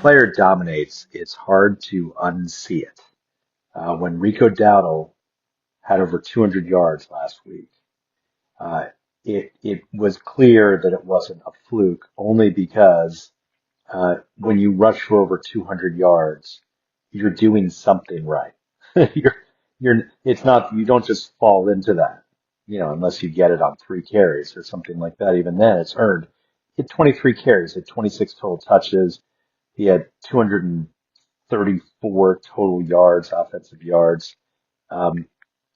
player dominates, it's hard to unsee it. When Rico Dowdle had over 200 yards last week, uh, it was clear that it wasn't a fluke only because when you rush for over 200 yards, you're doing something right. You're, it's not, you don't just fall into that, unless you get it on 3 carries or something like that. Even then, it's earned. He had 23 carries, had 26 total touches. He had 234 total yards, offensive yards. Um,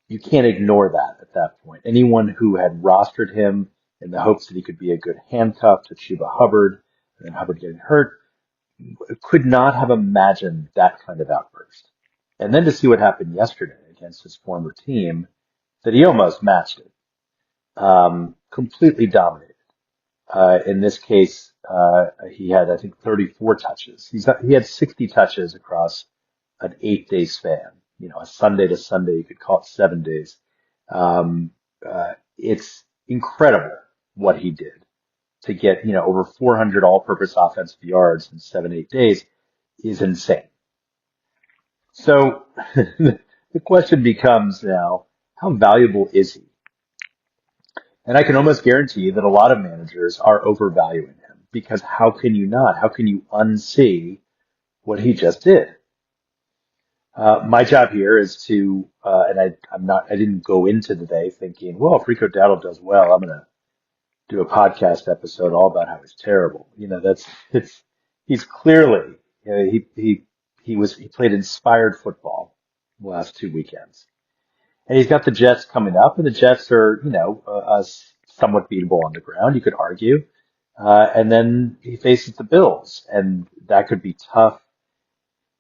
you can't ignore that at that point. Anyone who had rostered him in the hopes that he could be a good handcuff to Chuba Hubbard, and then Hubbard getting hurt, could not have imagined that kind of outburst. And then to see what happened yesterday against his former team, that he almost matched it, completely dominated. In this case, he had, I think, 34 touches. He had 60 touches across an 8-day span. A Sunday to Sunday, you could call it 7 days. It's incredible what he did to get, over 400 all-purpose offensive yards in 7, 8 days is insane. So the question becomes now, how valuable is he? And I can almost guarantee that a lot of managers are overvaluing him because how can you not? How can you unsee what he just did? My job here is to, and I didn't go into today thinking, well, if Rico Dowdle does well, I'm going to do a podcast episode all about how he's terrible. He's clearly, he played inspired football the last 2 weekends. And he's got the Jets coming up, and the Jets are, somewhat beatable on the ground, you could argue. And then he faces the Bills, and that could be tough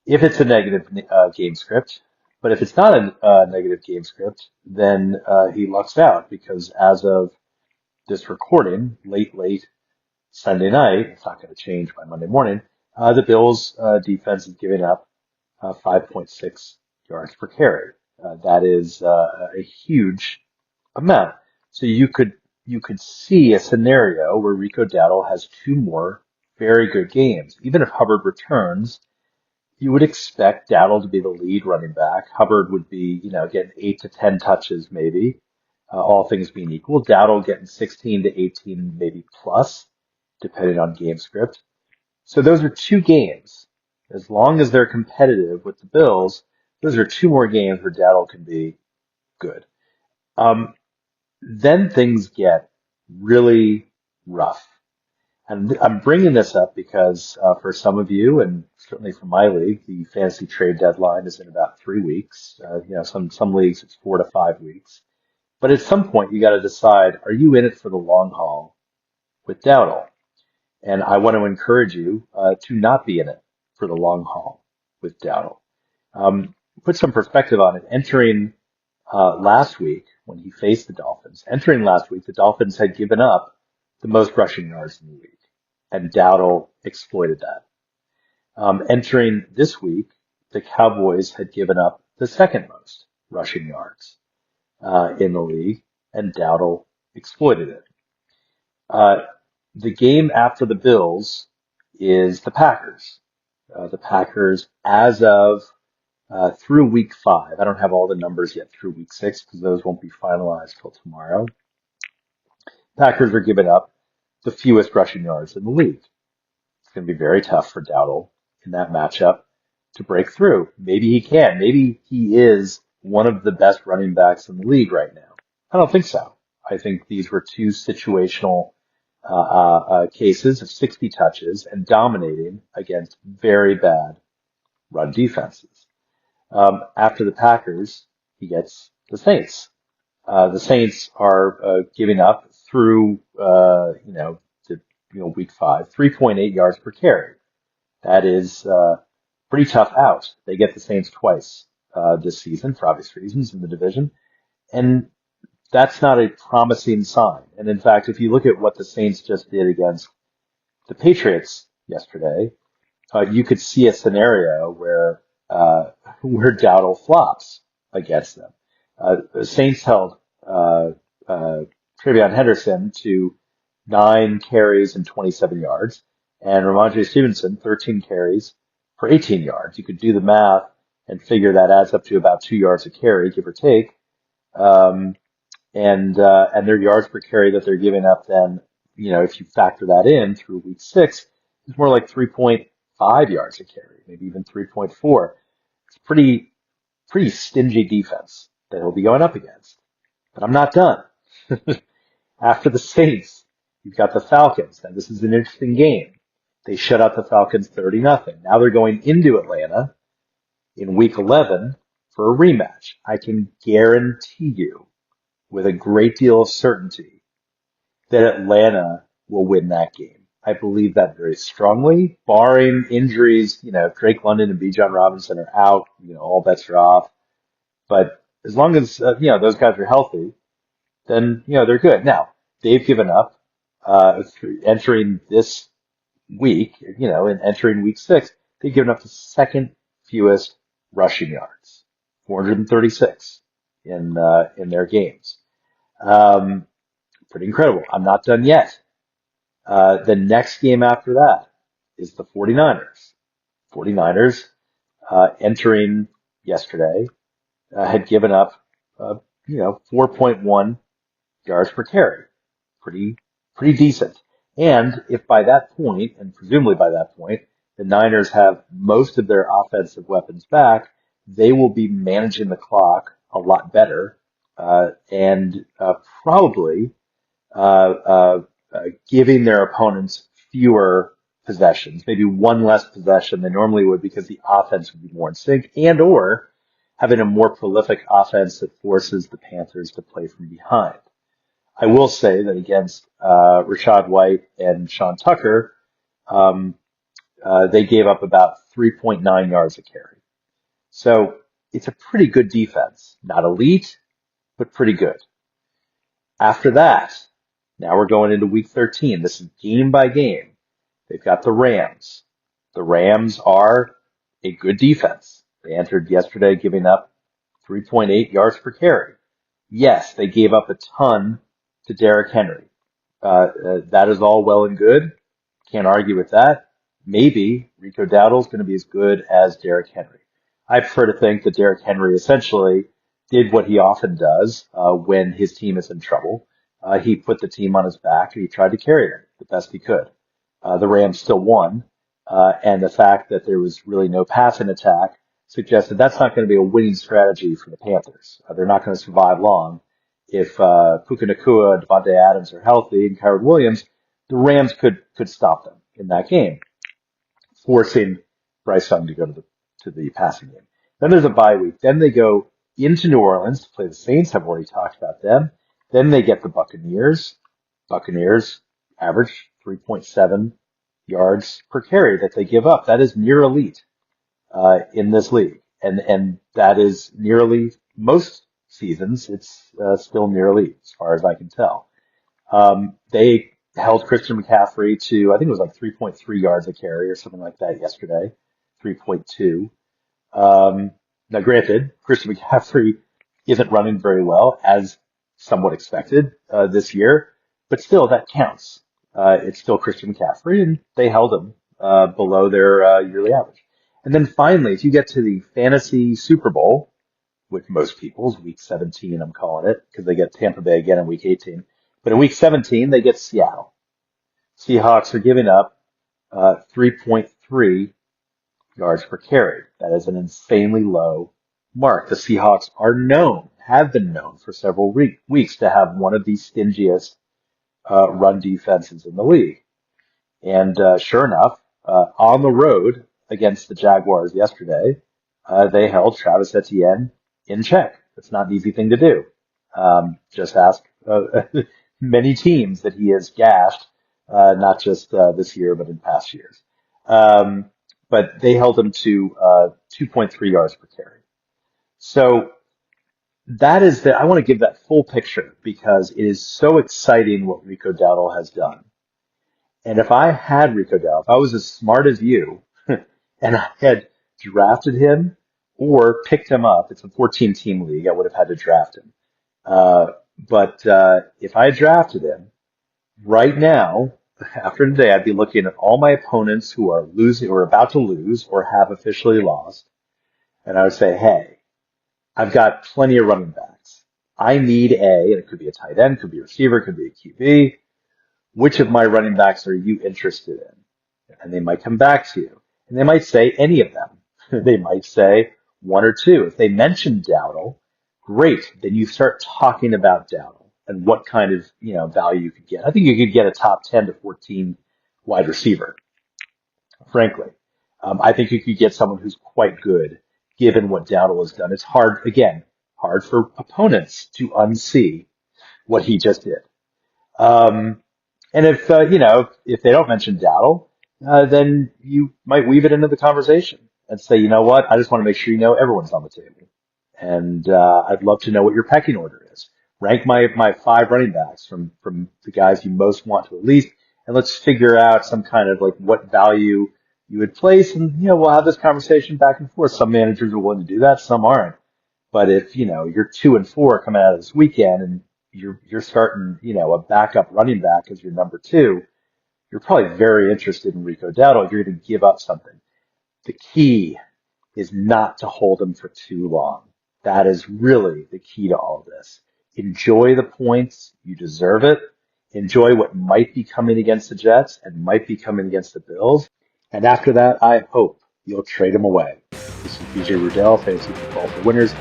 if it's a negative game script. But if it's not a negative game script, then he lucks out because as of this recording, late Sunday night, it's not going to change by Monday morning, the Bills defense is giving up 5.6 yards per carry. That is a huge amount. So you could see a scenario where Rico Dowdle has 2 more very good games. Even if Hubbard returns, you would expect Dowdle to be the lead running back. Hubbard would be, getting 8 to 10 touches maybe, all things being equal. Dowdle getting 16 to 18 maybe plus, depending on game script. So those are 2 games. As long as they're competitive with the Bills, those are 2 more games where Dowdle can be good. Then things get really rough. And I'm bringing this up because for some of you, and certainly for my league, the fantasy trade deadline is in about 3 weeks. Some leagues it's 4 to 5 weeks. But at some point, you got to decide: are you in it for the long haul with Dowdle? And I want to encourage you to not be in it for the long haul with Dowdle. Put some perspective on it. Entering last week, when he faced the Dolphins, the Dolphins had given up the most rushing yards in the league, and Dowdle exploited that. Entering this week, the Cowboys had given up the second most rushing yards in the league, and Dowdle exploited it. The game after the Bills is the Packers. The Packers, as of through week 5, I don't have all the numbers yet through week 6 because those won't be finalized till tomorrow. Packers are giving up the fewest rushing yards in the league. It's going to be very tough for Dowdle in that matchup to break through. Maybe he can. Maybe he is one of the best running backs in the league right now. I don't think so. I think these were 2 situational cases of 60 touches and dominating against very bad run defenses. After the Packers, he gets the Saints. The Saints are giving up through week 5, 3.8 yards per carry. That is pretty tough out. They get the Saints twice this season for obvious reasons in the division, and that's not a promising sign. And in fact, if you look at what the Saints just did against the Patriots yesterday, you could see a scenario where Dowdle flops against them. The Saints held Travion Henderson to 9 carries and 27 yards, and Ramondre Stevenson, 13 carries for 18 yards. You could do the math and figure that adds up to about 2 yards a carry, give or take. Um, and their yards per carry that they're giving up then, if you factor that in through week 6, it's more like 3.5 yards a carry, maybe even 3.4. It's pretty stingy defense that he'll be going up against. But I'm not done. After the Saints, you've got the Falcons. Now this is an interesting game. They shut out the Falcons 30-0. Now they're going into Atlanta in week 11 for a rematch. I can guarantee you with a great deal of certainty that Atlanta will win that game. I believe that very strongly, barring injuries. If Drake London and Bijan Robinson are out, all bets are off. But as long as, those guys are healthy, then, they're good. Now, they've given up, entering this week, and entering week 6, they've given up the second fewest rushing yards, 436 in their games. Pretty incredible. I'm not done yet. The next game after that is the 49ers. 49ers, entering yesterday, had given up, 4.1 yards per carry. Pretty decent. And if by that point, and presumably by that point, the Niners have most of their offensive weapons back, they will be managing the clock a lot better, and probably giving their opponents fewer possessions, maybe one less possession than normally would because the offense would be more in sync, and or having a more prolific offense that forces the Panthers to play from behind. I will say that against Rachaad White and Sean Tucker, they gave up about 3.9 yards a carry. So it's a pretty good defense. Not elite, but pretty good. After that, now we're going into week 13. This is game by game. They've got the Rams. The Rams are a good defense. They entered yesterday giving up 3.8 yards per carry. Yes, they gave up a ton to Derrick Henry. That is all well and good. Can't argue with that. Maybe Rico Dowdle is going to be as good as Derrick Henry. I prefer to think that Derrick Henry essentially did what he often does when his team is in trouble. He put the team on his back and he tried to carry them the best he could. The Rams still won, and the fact that there was really no passing attack suggested that's not going to be a winning strategy for the Panthers. They're not going to survive long. If Puka Nacua and Devontae Adams are healthy and Kyron Williams, the Rams could stop them in that game, forcing Bryce Young to go to the passing game. Then there's a bye week. Then they go into New Orleans to play the Saints. I've already talked about them. Then they get the Buccaneers. Buccaneers average 3.7 yards per carry that they give up. That is near elite in this league, and that is nearly most seasons. It's still near elite as far as I can tell. They held Christian McCaffrey to, I think it was like 3.3 yards a carry or something like that yesterday, 3.2. Now granted, Christian McCaffrey isn't running very well as somewhat expected, this year, but still that counts. It's still Christian McCaffrey and they held him, below their, yearly average. And then finally, if you get to the fantasy Super Bowl, with most people's week 17, I'm calling it, because they get Tampa Bay again in week 18. But in week 17, they get Seattle. Seahawks are giving up 3.3 yards per carry. That is an insanely low mark. The Seahawks have been known for several weeks to have one of the stingiest run defenses in the league. And sure enough, on the road against the Jaguars yesterday, they held Travis Etienne in check. It's not an easy thing to do. Just ask many teams that he has gashed, not just this year, but in past years. But they held him to 2.3 yards per carry. So I want to give that full picture because it is so exciting what Rico Dowdle has done. And if I had Rico Dowdle, if I was as smart as you, and I had drafted him or picked him up, it's a 14-team league, I would have had to draft him. But if I drafted him right now, after today, I'd be looking at all my opponents who are losing or about to lose or have officially lost. And I would say, hey, I've got plenty of running backs. I need and it could be a tight end, could be a receiver, could be a QB. Which of my running backs are you interested in? And they might come back to you. And they might say any of them. They might say one or two. If they mention Dowdle, great. Then you start talking about Dowdle and what kind of, value you could get. I think you could get a top 10 to 14 wide receiver, frankly. I think you could get someone who's quite good given what Dowdle has done. It's hard, again, hard for opponents to unsee what he just did. Um, and if they don't mention Dowdle, then you might weave it into the conversation and say, you know what, I just want to make sure you know everyone's on the table. And I'd love to know what your pecking order is. Rank my five running backs from the guys you most want to release, and let's figure out some kind of like what value you would place. And we'll have this conversation back and forth. Some managers are willing to do that, some aren't. But if you're 2-4 coming out of this weekend and you're starting a backup running back as your number two, you're probably very interested in Rico Dowdle. You're going to give up something. The key is not to hold him for too long. That is really the key to all of this. Enjoy the points. You deserve it. Enjoy what might be coming against the Jets and might be coming against the Bills. And after that, I hope you'll trade him away. This is BJ Rudell, Fantasy Football for Winners.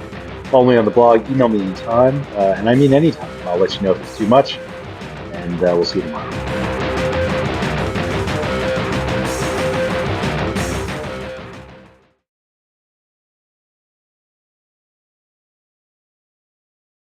Follow me on the blog. Email me anytime. And I mean anytime. I'll let you know if it's too much. And we'll see you tomorrow.